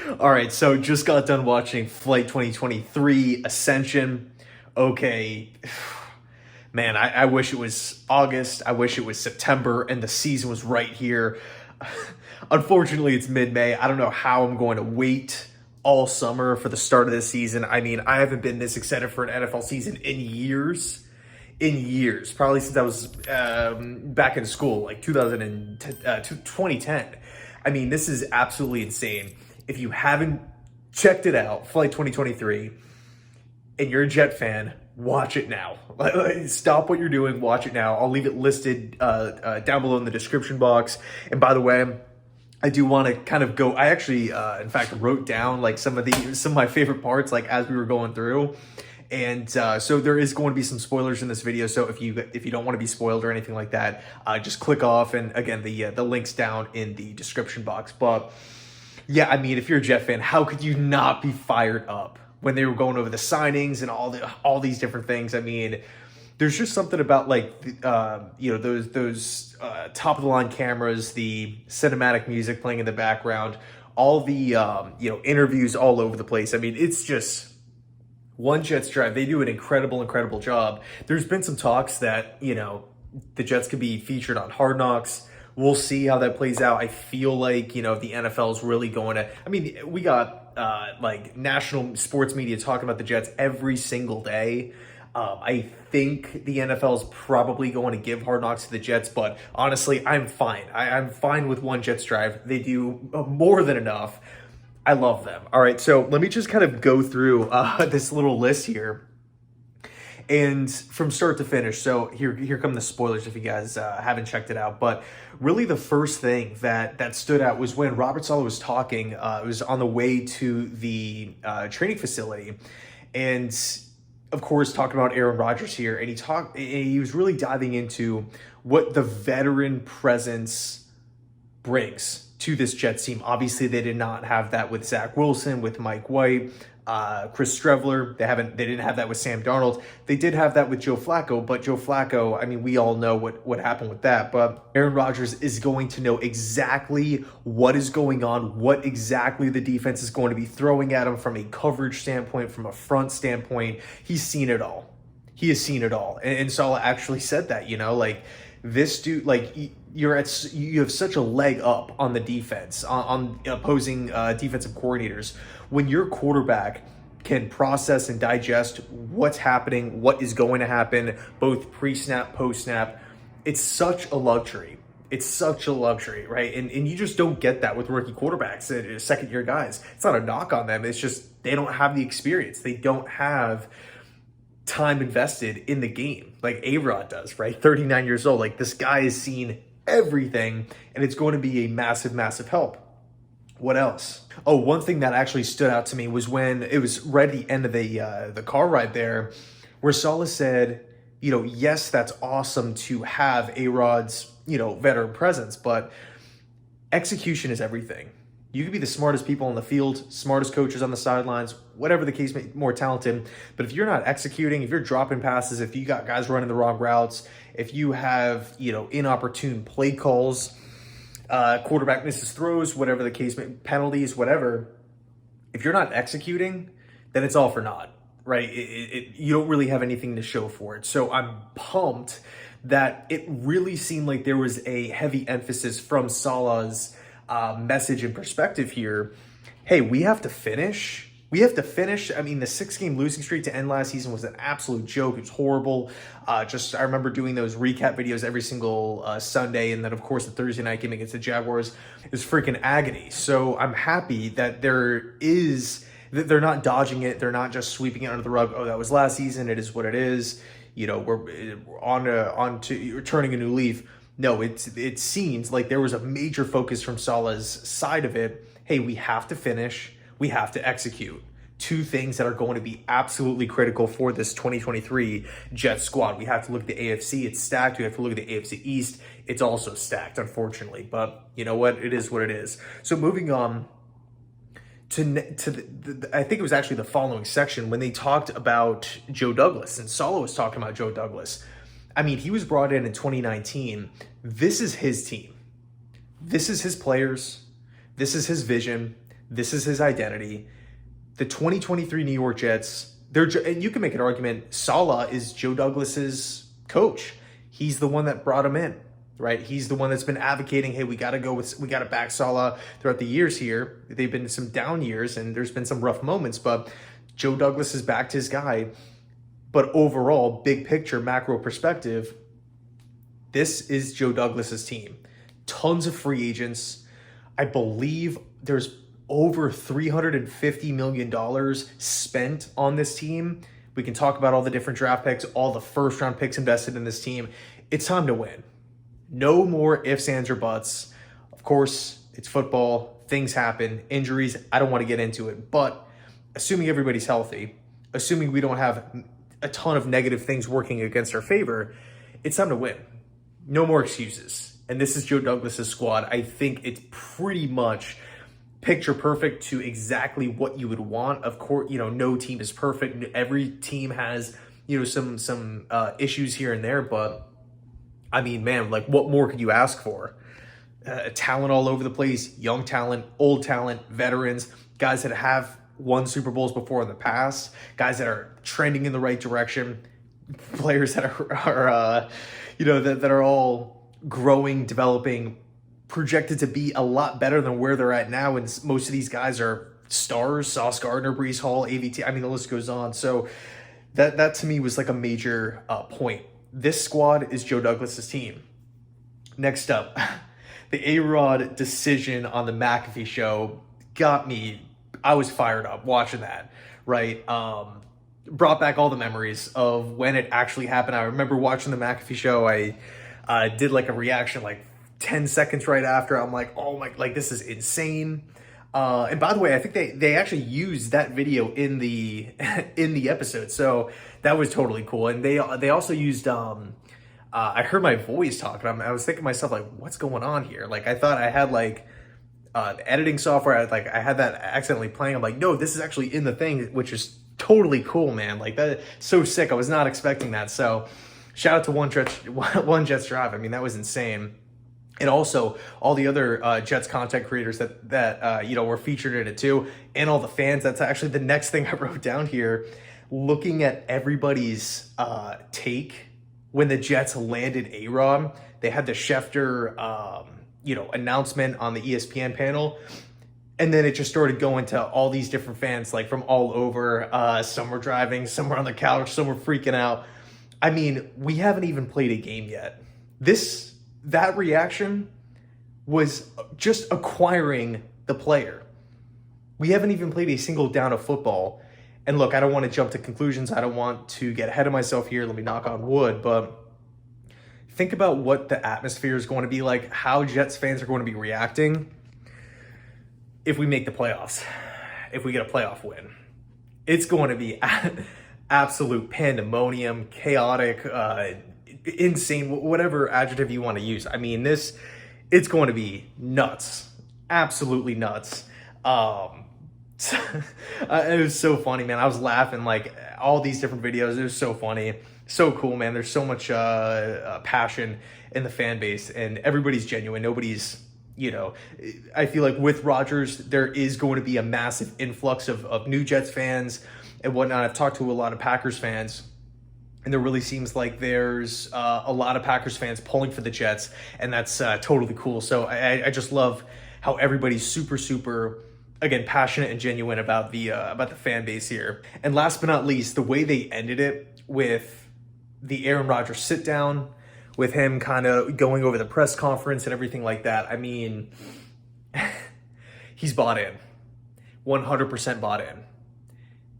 All right, so just got done watching Flight 2023 Ascension. Okay, man, I wish it was August. I wish it was September and the season was right here. Unfortunately, it's mid-May. I don't know how I'm going to wait all summer for the start of the season. I mean, I haven't been this excited for an NFL season in years. Probably since I was back in school, like 2010. I mean, this is absolutely insane. If you haven't checked it out, Flight 2023, and you're a Jet fan, watch it now. Stop what you're doing, watch it now. I'll leave it listed down below in the description box. And by the way, I do want to kind of go. I actually, in fact, wrote down like some of my favorite parts, like as we were going through. And so there is going to be some spoilers in this video. So if you don't want to be spoiled or anything like that, just click off. And again, the link's down in the description box. But yeah, I mean, if you're a Jet fan, how could you not be fired up when they were going over the signings and all these different things? I mean, there's just something about like those top of the line cameras, the cinematic music playing in the background, all the interviews all over the place. I mean, it's just OneJetsDrive. They do an incredible job. There's been some talks that the Jets could be featured on Hard Knocks. We'll see how that plays out. I feel like, the NFL is really going to, I mean, we got like national sports media talking about the Jets every single day. I think the NFL is probably going to give Hard Knocks to the Jets, but honestly, I'm fine. I'm fine with OneJetsDrive. They do more than enough. I love them. All right, so let me just kind of go through this little list here. And from start to finish, so here come the spoilers if you guys haven't checked it out. But really the first thing that stood out was when Robert Saleh was talking. It was on the way to the training facility. And of course, talking about Aaron Rodgers here. And he was really diving into what the veteran presence brings to this Jets team. Obviously, they did not have that with Zach Wilson, with Mike White, Chris Streveler. They didn't have that with Sam Darnold. They did have that with Joe Flacco, but Joe Flacco, I mean, we all know what happened with that. But Aaron Rodgers is going to know exactly what is going on, what exactly the defense is going to be throwing at him from a coverage standpoint, from a front standpoint. He's seen it all. He has seen it all. And Saleh actually said that, like this dude, like you have such a leg up on the defense, on opposing defensive coordinators. When your quarterback can process and digest what's happening, what is going to happen, both pre-snap, post-snap, it's such a luxury. It's such a luxury, right? And you just don't get that with rookie quarterbacks, second-year guys. It's not a knock on them. It's just they don't have the experience. They don't have time invested in the game like A-Rod does, right? 39 years old. Like, this guy has seen everything, and it's going to be a massive help. What else? Oh, one thing that actually stood out to me was when it was right at the end of the car ride there, where Saleh said, yes, that's awesome to have A-Rod's, veteran presence, but execution is everything. You could be the smartest people on the field, smartest coaches on the sidelines, whatever the case may be, more talented. But if you're not executing, if you're dropping passes, if you got guys running the wrong routes, if you have, inopportune play calls, quarterback misses throws, whatever the case may be, penalties, whatever, if you're not executing, then it's all for naught, right? You don't really have anything to show for it. So I'm pumped that it really seemed like there was a heavy emphasis from Saleh's message and perspective here. Hey, we have to finish. I mean, the 6-game losing streak to end last season was an absolute joke. It was horrible. I remember doing those recap videos every single Sunday. And then, of course, the Thursday night game against the Jaguars is freaking agony. So I'm happy that they're not dodging it. They're not just sweeping it under the rug. Oh, that was last season. It is what it is. We're on to turning a new leaf. No, it seems like there was a major focus from Saleh's side of it. Hey, we have to finish. We have to execute. Two things that are going to be absolutely critical for this 2023 Jets squad. We have to look at the AFC. It's stacked. We have to look at the AFC East. It's also stacked, unfortunately. But you know what? It is what it is. So moving on to I think it was actually the following section when they talked about Joe Douglas. And Saleh was talking about Joe Douglas. I mean, he was brought in 2019. This is his team. This is his players. This is his vision. This is his identity. The 2023 New York Jets, and you can make an argument, Saleh is Joe Douglas's coach. He's the one that brought him in, right? He's the one that's been advocating, hey, we got to back Saleh throughout the years here. They've been some down years and there's been some rough moments, but Joe Douglas has backed his guy. But overall, big picture, macro perspective, this is Joe Douglas's team. Tons of free agents. I believe there's over $350 million spent on this team. We can talk about all the different draft picks, all the first round picks invested in this team. It's time to win. No more ifs, ands, or buts. Of course, it's football. Things happen. Injuries. I don't want to get into it. But assuming everybody's healthy, assuming we don't have a ton of negative things working against our favor, it's time to win. No more excuses. And this is Joe Douglas's squad. I think it's pretty much picture perfect to exactly what you would want. Of course, no team is perfect. Every team has, some issues here and there, but I mean, man, like what more could you ask for? Talent all over the place, young talent, old talent, veterans, guys that have won Super Bowls before in the past, guys that are trending in the right direction, players that are that are all growing, developing, projected to be a lot better than where they're at now. And most of these guys are stars: Sauce Gardner, Breece Hall, AVT. I mean, the list goes on. So that to me was like a major point. This squad is Joe Douglas's team. Next up, the A-Rod decision on the McAfee show got me. I was fired up watching that, right? Brought back all the memories of when it actually happened. I remember watching the McAfee show. I did like a reaction like 10 seconds right after. I'm like, oh my, like this is insane. And by the way, I think they actually used that video in the episode. So that was totally cool. And they also used I heard my voice talking. I was thinking to myself, like, what's going on here? Like I thought I had like editing software. I had that accidentally playing. I'm like, no, this is actually in the thing, which is totally cool, man. Like that, so sick. I was not expecting that. So shout out to OneJetsDrive. I mean, that was insane. And also all the other Jets content creators that were featured in it too, and all the fans. That's actually the next thing I wrote down here. Looking at everybody's take when the Jets landed A-Rod, they had the Schefter announcement on the ESPN panel, and then it just started going to all these different fans, like from all over. Some were driving, some were on the couch, some were freaking out. I mean, we haven't even played a game yet. That reaction was just acquiring the player. We haven't even played a single down of football. And look, I don't want to jump to conclusions. I don't want to get ahead of myself here. Let me knock on wood. But think about what the atmosphere is going to be like, how Jets fans are going to be reacting if we make the playoffs, if we get a playoff win. It's going to be absolute pandemonium, chaotic, insane, whatever adjective you want to use. I mean, it's going to be nuts, absolutely nuts. It was so funny, man. I was laughing like all these different videos. It was so funny, so cool, man. There's so much passion in the fan base, and everybody's genuine. Nobody's, I feel like with Rodgers, there is going to be a massive influx of new Jets fans and whatnot. I've talked to a lot of Packers fans, and there really seems like there's a lot of Packers fans pulling for the Jets, and that's totally cool. So I just love how everybody's super, super, again, passionate and genuine about the fan base here. And last but not least, the way they ended it with the Aaron Rodgers sit down, with him kind of going over the press conference and everything like that. I mean, he's bought in, 100% bought in.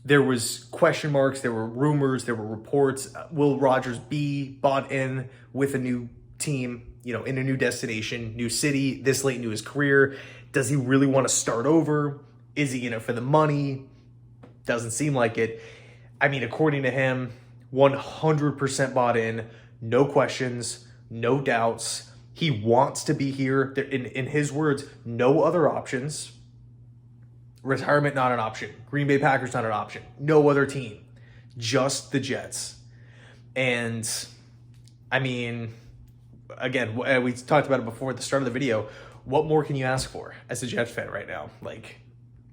There was question marks, there were rumors, there were reports. Will Rodgers be bought in with a new team, in a new destination, new city, this late into his career? Does he really want to start over? Is he in it for the money? Doesn't seem like it. I mean, according to him, 100% bought in, no questions, no doubts. He wants to be here. In his words, no other options. Retirement, not an option. Green Bay Packers, not an option. No other team. Just the Jets. And, I mean, again, we talked about it before at the start of the video. What more can you ask for as a Jets fan right now? Like,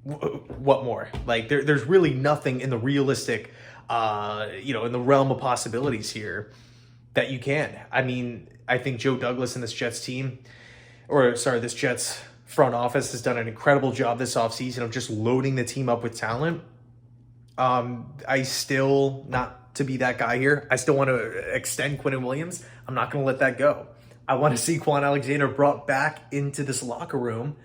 What more? Like there's really nothing in the realistic, in the realm of possibilities here that you can. I mean, I think Joe Douglas and this Jets team, this Jets front office has done an incredible job this offseason of just loading the team up with talent. I still, not to be that guy here, I still want to extend Quinnen Williams. I'm not going to let that go. I want to see Quan Alexander brought back into this locker room.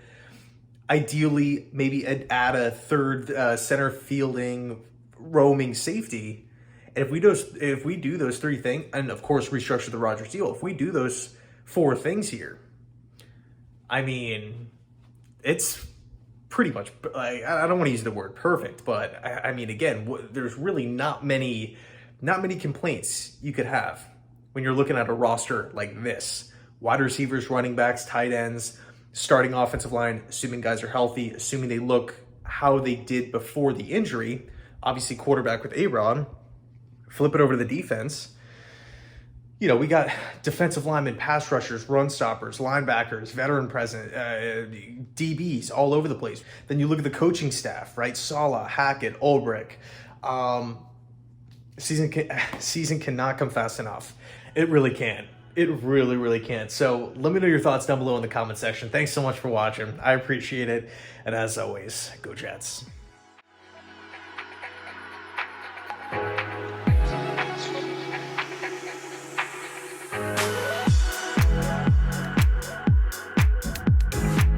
Ideally, maybe add a third center fielding, roaming safety. And if we do those three things, and of course restructure the Rodgers deal, if we do those four things here, I mean, it's pretty much, like, I don't want to use the word perfect, but I mean, again, there's really not many complaints you could have when you're looking at a roster like this. Wide receivers, running backs, tight ends, starting offensive line, assuming guys are healthy, assuming they look how they did before the injury. Obviously, quarterback with A-Rod. Flip it over to the defense. We got defensive linemen, pass rushers, run stoppers, linebackers, veteran present, DBs all over the place. Then you look at the coaching staff, right? Saleh, Hackett, Ulbrich. Season cannot come fast enough. It really can't. It really, really can't. So let me know your thoughts down below in the comment section. Thanks so much for watching. I appreciate it. And as always, go Jets.